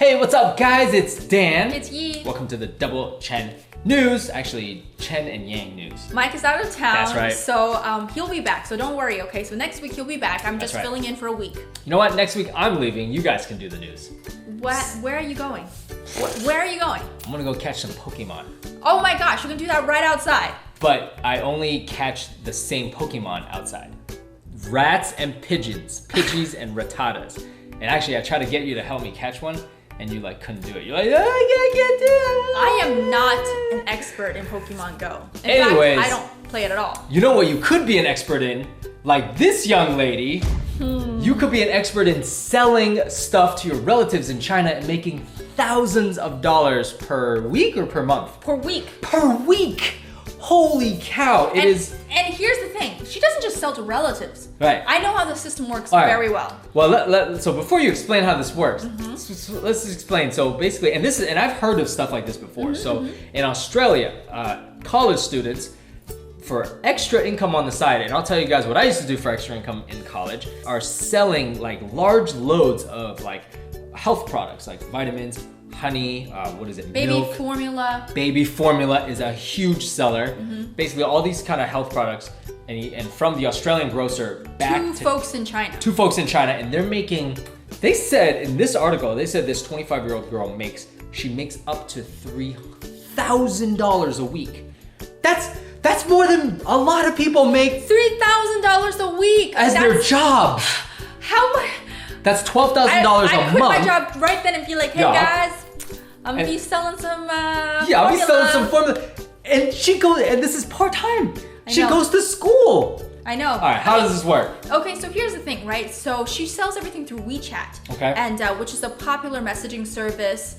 Hey, what's up, guys? It's Dan. It's Yi. Welcome to the Double Chen News. Actually, Chen and Yang News. Mike is out of town. That's right. So he'll be back. So don't worry, okay? So next week he'll be back. I'm just filling in for a week. You know what? Next week I'm leaving. You guys can do the news. Where are you going? Where are you going? I'm gonna go catch some Pokemon. Oh my gosh, you can do that right outside. But I only catch the same Pokemon outside. Rats and pigeons. Pidgeys and rattatas. And actually, I tried to get you to help me catch one, and you couldn't do it. You're like, I can't do it. I am not an expert in Pokemon Go. In Anyways, fact, I don't play it at all. You know what you could be an expert in? Like this young lady. You could be an expert in selling stuff to your relatives in China and making thousands of dollars per week or per month? Per week. Per week! Holy cow, it is. And here's the thing, she doesn't just sell to relatives. Right. I know how the system works very well. Well, so before you explain how this works, let's just explain. So basically, and I've heard of stuff like this before. So in Australia, college students, for extra income on the side, and I'll tell you guys what I used to do for extra income in college, are selling large loads of health products like vitamins, honey, milk. Formula. Baby formula is a huge seller. Basically all these kind of health products, and from the Australian grocer back to Two folks in China, and they're making, they said in this article, this 25-year-old girl makes up to $3,000 a week. That's more than a lot of people make $3,000 a week as their job. How much? That's $12,000 a month. I quit my job right then and be like, hey guys, I'm gonna be selling some I'll be selling some formula. And she goes, and this is part-time. She goes to school. I know. All right, how does this work? Okay, so here's the thing, right? So she sells everything through Wechat, and which is a popular messaging service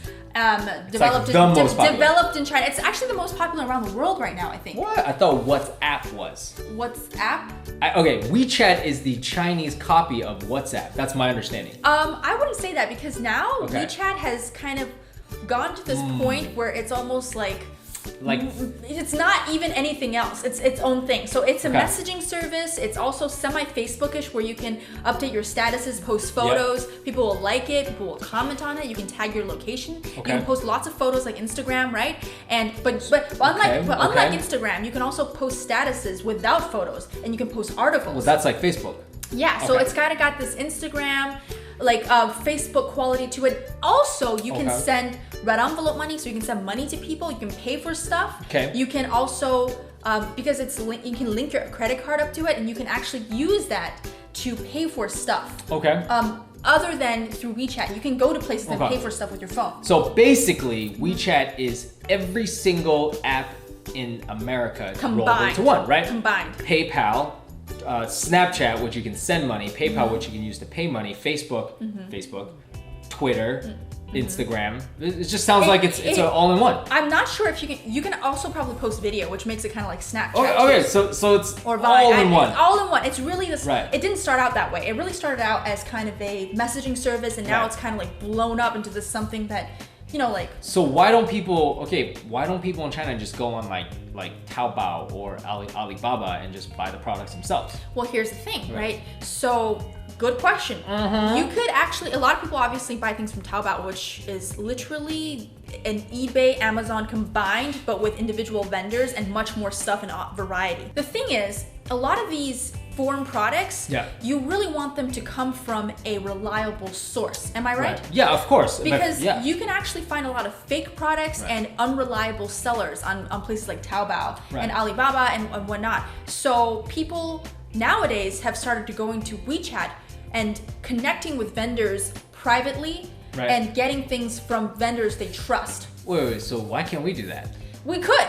developed in China. It's actually the most popular around the world right now, I think. What? I thought WhatsApp was. WhatsApp? Okay, WeChat is the Chinese copy of WhatsApp. That's my understanding. I wouldn't say that because now WeChat has kind of gone to this point where it's almost like it's not even anything else. It's its own thing. So it's a messaging service. It's also semi-Facebook-ish where you can update your statuses, post photos. People will like it. People will comment on it. You can tag your location. You can post lots of photos like Instagram, right? But unlike Instagram, you can also post statuses without photos, and you can post articles. Well, that's like Facebook. Yeah. So it's kind of got this Instagram, Facebook quality to it. Also, you can send red envelope money, so you can send money to people. You can pay for stuff. Okay. You can also, because you can link your credit card up to it, and you can actually use that to pay for stuff. Okay. Other than through WeChat, you can go to places and pay for stuff with your phone. So basically, WeChat is every single app in America rolled into one, right? Combined. PayPal. Snapchat, which you can send money, PayPal, which you can use to pay money, Facebook, Twitter, Instagram. It just sounds like it's an all-in-one. I'm not sure if you can also probably post video, which makes it kind of like Snapchat. Okay, so it's all-in-one. It's all-in-one. It's really this. Right. It didn't start out that way. It really started out as kind of a messaging service, and now it's kind of blown up into this something that. So why don't people in China just go on like Taobao or Alibaba and just buy the products themselves? Well, here's the thing, right? So good question. You could actually, a lot of people obviously buy things from Taobao, which is literally an eBay, Amazon combined, but with individual vendors and much more stuff and variety. The thing is, a lot of these foreign products, you really want them to come from a reliable source. Am I right? Yeah, of course. Because you can actually find a lot of fake products and unreliable sellers on places like Taobao and Alibaba and whatnot. So people nowadays have started to go into WeChat and connecting with vendors privately and getting things from vendors they trust. Wait, so why can't we do that? We could.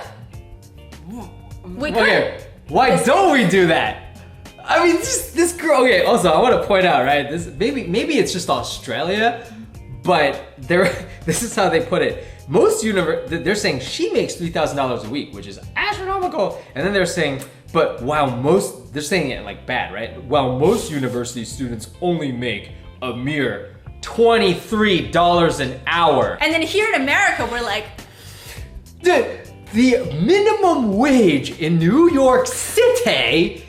We could. Why don't we do that? I mean, this girl. Okay. Also, I want to point out, right? This maybe it's just Australia, but this is how they put it. They're saying she makes $3,000 a week, which is astronomical, and then they're saying, but they're saying it bad, right? While most university students only make a mere $23 an hour. And then here in America, we're like, the minimum wage in New York City,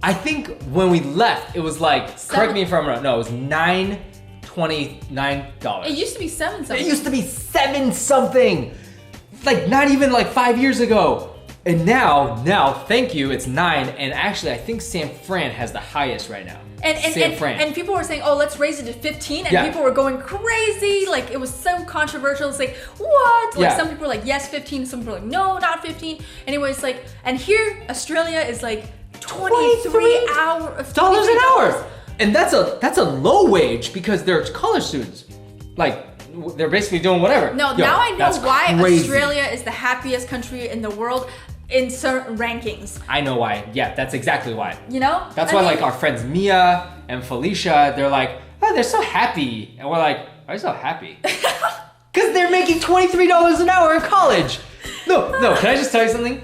I think when we left, it was correct me if I'm wrong, no, it was $9 $29. It used to be 7 something. It used to be 7 something. Like not even like 5 years ago. And now, thank you, it's 9. And actually, I think San Fran has the highest right now. And people were saying, oh, let's raise it to 15. And people were going crazy. Like, it was so controversial. It's like, what? Like, some people were like, yes, 15. Some people were like, no, not 15. Anyways, like, and here, Australia is like $23 an hour. And that's a low wage because they're college students. Like, they're basically doing whatever. No, now I know why Australia is the happiest country in the world in certain rankings. I know why. Yeah, that's exactly why. You know? That's why like our friends Mia and Felicia, they're like, oh, they're so happy. And we're like, why are you so happy? Because they're making $23 an hour in college. No, can I just tell you something?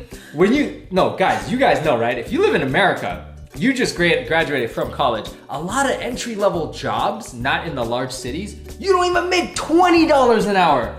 Guys, you guys know, right? If you live in America, you just graduated from college. A lot of entry-level jobs, not in the large cities, you don't even make $20 an hour.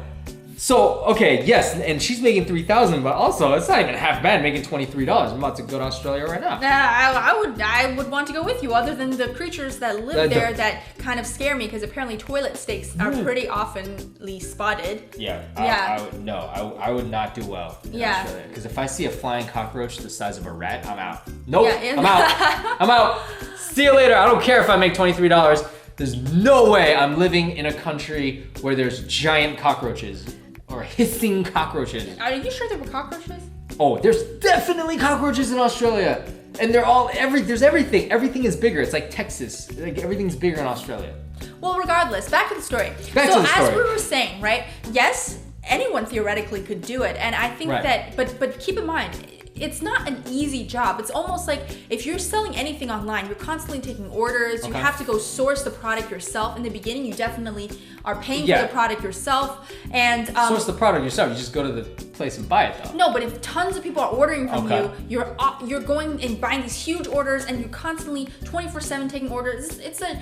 So, okay, yes, and she's making $3,000, but also it's not even half bad making $23. I'm about to go to Australia right now. I would want to go with you, other than the creatures that live there that kind of scare me, because apparently toilet snakes are pretty oftenly spotted. Yeah. I would not do well in Australia. Because if I see a flying cockroach the size of a rat, I'm out. Nope, I'm out. I'm out. See you later. I don't care if I make $23. There's no way I'm living in a country where there's giant cockroaches. Or hissing cockroaches. Are you sure there were cockroaches? Oh, there's definitely cockroaches in Australia. And they're all, there's everything. Everything is bigger. It's like Texas. Like everything's bigger in Australia. Well, regardless, back to the story. As we were saying, right? Yes, anyone theoretically could do it. And I think that, but keep in mind, it's not an easy job. It's almost like if you're selling anything online, you're constantly taking orders. You have to go source the product yourself. In the beginning, you definitely are paying for the product yourself. And source the product yourself. You just go to the place and buy it, though. No, but if tons of people are ordering from you, you're going and buying these huge orders, and you're constantly 24/7 taking orders. It's like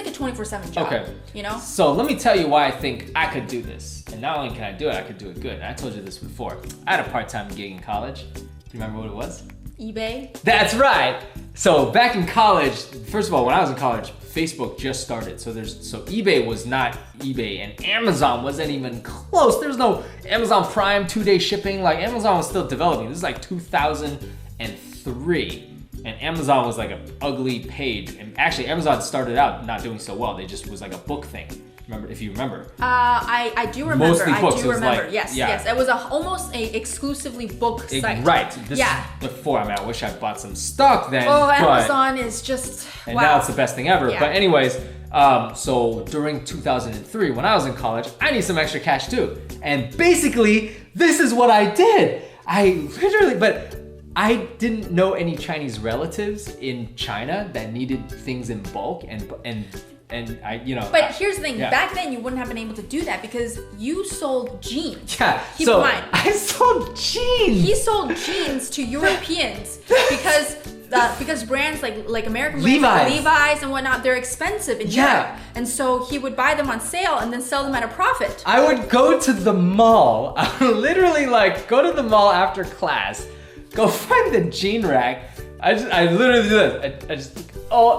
a 24/7 job. Okay. You know. So let me tell you why I think I could do this. And not only can I do it, I could do it good. And I told you this before. I had a part-time gig in college. Do you remember what it was? eBay. That's right. So back in college, first of all, when I was in college, Facebook just started. So eBay was not eBay, and Amazon wasn't even close. There's no Amazon Prime 2-day shipping. Like Amazon was still developing. This is like 2003. And Amazon was like an ugly page. And actually Amazon started out not doing so well. They just was like a book thing. Remember, if you remember. I do remember. Mostly books. I do remember. Like, yes. It was almost a exclusively book site. Right. This is before. I mean, I wish I bought some stock then. Oh, Amazon is just. And now it's the best thing ever. Yeah. But anyways, so during 2003, when I was in college, I need some extra cash too. And basically, this is what I did. I didn't know any Chinese relatives in China that needed things in bulk, and I, But here's the thing, back then you wouldn't have been able to do that because you sold jeans. Yeah, Keep in mind. I sold jeans. He sold jeans to Europeans because brands like American Levi's and whatnot, they're expensive in Europe. And so he would buy them on sale and then sell them at a profit. I would go to the mall. I would literally go to the mall after class, go find the jean rack. I literally do this. I just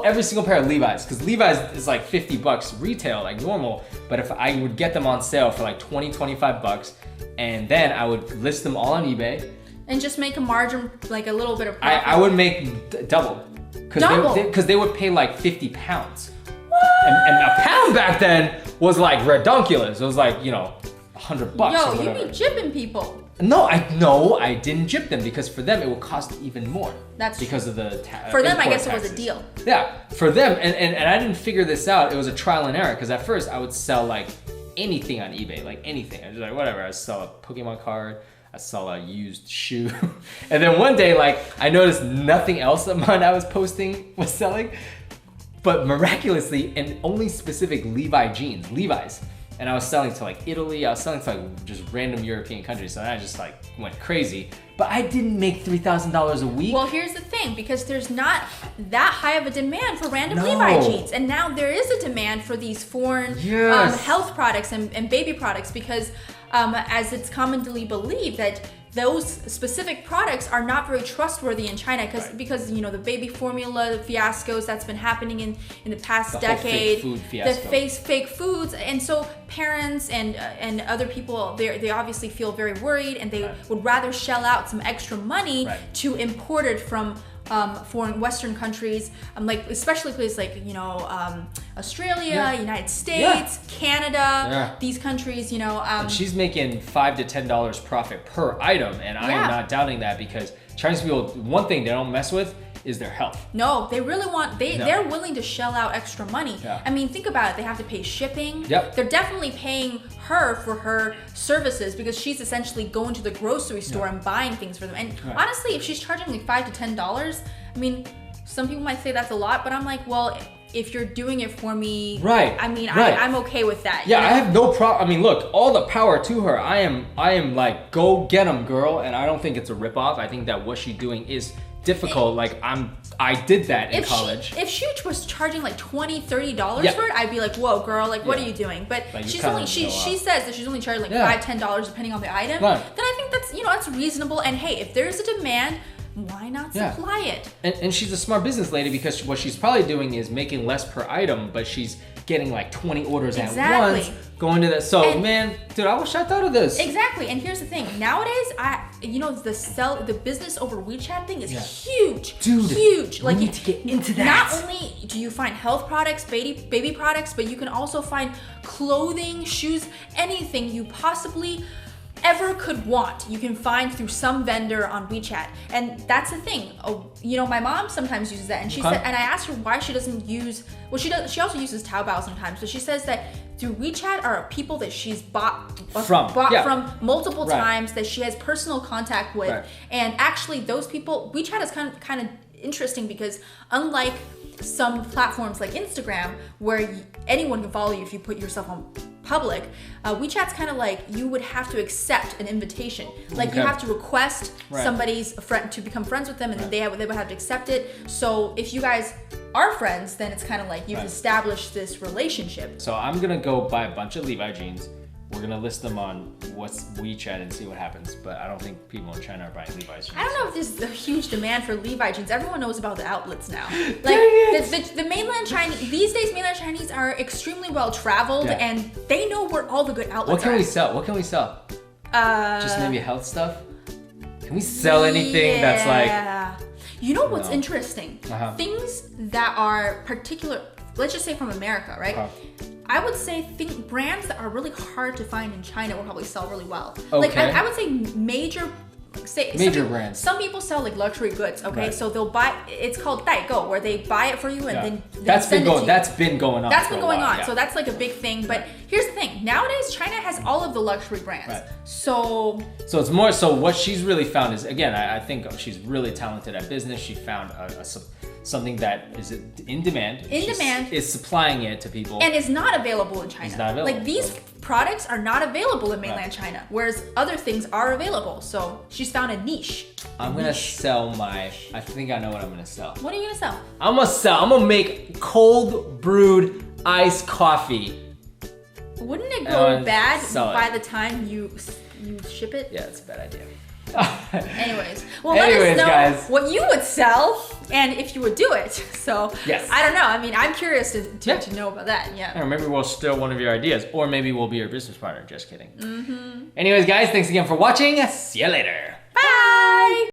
every single pair of Levi's, because Levi's is like $50 retail, like normal. But if I would get them on sale for like $20-25, and then I would list them all on eBay and just make a margin, like a little bit of profit. I would make double, because they would pay like 50 pounds. What? And a pound back then was like redonkulous. It was like $100 or whatever. Yo, you be jipping people. No, I didn't jip them, because for them it will cost even more. That's because of the for them, I guess taxes. It was a deal. Yeah, for them, and I didn't figure this out. It was a trial and error, because at first I would sell like anything on eBay, like anything. I was just like, whatever. I sell a Pokemon card, I sell a used shoe, and then one day, like, I noticed nothing else that mine I was posting was selling, but miraculously, and only specific Levi's. And I was selling to like Italy, I was selling to like just random European countries, so I just like went crazy. But I didn't make $3,000 a week. Well, here's the thing, because there's not that high of a demand for random Levi jeans. And now there is a demand for these foreign health products and baby products, because as it's commonly believed that those specific products are not very trustworthy in China because you know the baby formula fiascos that's been happening in the past decade, fake food fiasco. the fake foods, and so parents and other people they obviously feel very worried, and they would rather shell out some extra money to import it from foreign Western countries, like especially places like Australia, United States, Canada, these countries, and she's making $5 to $10 profit per item, and I am not doubting that, because Chinese people, one thing they don't mess with is their health. No, they really want, they're willing to shell out extra money. I mean, think about it, they have to pay shipping. They're definitely paying her for her services, because she's essentially going to the grocery store and buying things for them. And honestly, if she's charging like $5 to $10, I mean, some people might say that's a lot, but I'm like, well, if you're doing it for me, I mean, I'm okay with that. Yeah, I have no problem. I mean, look, all the power to her. I am like, go get 'em, girl. And I don't think it's a ripoff. I think that what she's doing is difficult. I did that in college. If she was charging like $20, $30 for it, I'd be like, whoa, girl, like, what are you doing? But she's only, she says that she's only charging like $5, $10 depending on the item. Then I think that's, that's reasonable. And hey, if there's a demand, why not supply it? And she's a smart business lady, because what she's probably doing is making less per item, but she's getting like 20 orders at once, going to that. So man, dude, I wish I thought of this. Exactly. And here's the thing. Nowadays, the business over WeChat thing is huge. Dude, huge. Like, we need to get into that. Not only do you find health products, baby products, but you can also find clothing, shoes, anything you possibly ever could want, you can find through some vendor on WeChat. And that's the thing. My mom sometimes uses that, and she said, and I asked her why she doesn't use, well, she does, she also uses Taobao sometimes, but she says that through WeChat are people that she's bought from multiple times, that she has personal contact with. And actually those people, WeChat is kind of interesting, because unlike some platforms like Instagram, where anyone can follow you if you put yourself on public, WeChat's kind of like you would have to accept an invitation. Like you have to request somebody's friend to become friends with them, and then they would have to accept it. So if you guys are friends, then it's kind of like you've established this relationship. So I'm gonna go buy a bunch of Levi jeans. We're gonna list them on what's WeChat and see what happens. But I don't think people in China are buying Levi's jeans. I don't know if there's a huge demand for Levi jeans. Everyone knows about the outlets now. Like the mainland Chinese, these days mainland Chinese are extremely well traveled, and they know where all the good outlets are. What can we sell? What can we sell? Just maybe health stuff? Can we sell anything that's like... You know what's interesting? Things that are particular, let's just say from America, right? I would say brands that are really hard to find in China will probably sell really well. Like I would say major brands. Some people sell like luxury goods, so they'll buy, it's called 代购, where they buy it for you and then that's been going on. That's been going on. So that's like a big thing. But here's the thing. Nowadays China has all of the luxury brands. So it's more so what she's really found is, again, I think she's really talented at business. She found something that is in demand. Is supplying it to people. And is not available in China. It's not available. Like these products are not available in mainland China, whereas other things are available. So she's found a niche. I'm gonna sell I think I know what I'm gonna sell. What are you gonna sell? I'm gonna make cold brewed iced coffee. Wouldn't it go bad by the time you ship it? Yeah, it's a bad idea. Anyways, let us know guys, what you would sell and if you would do it. So I don't know. I mean, I'm curious to know about that. Or maybe we'll steal one of your ideas, or maybe we'll be your business partner. Just kidding. Anyways, guys, thanks again for watching. See you later. Bye.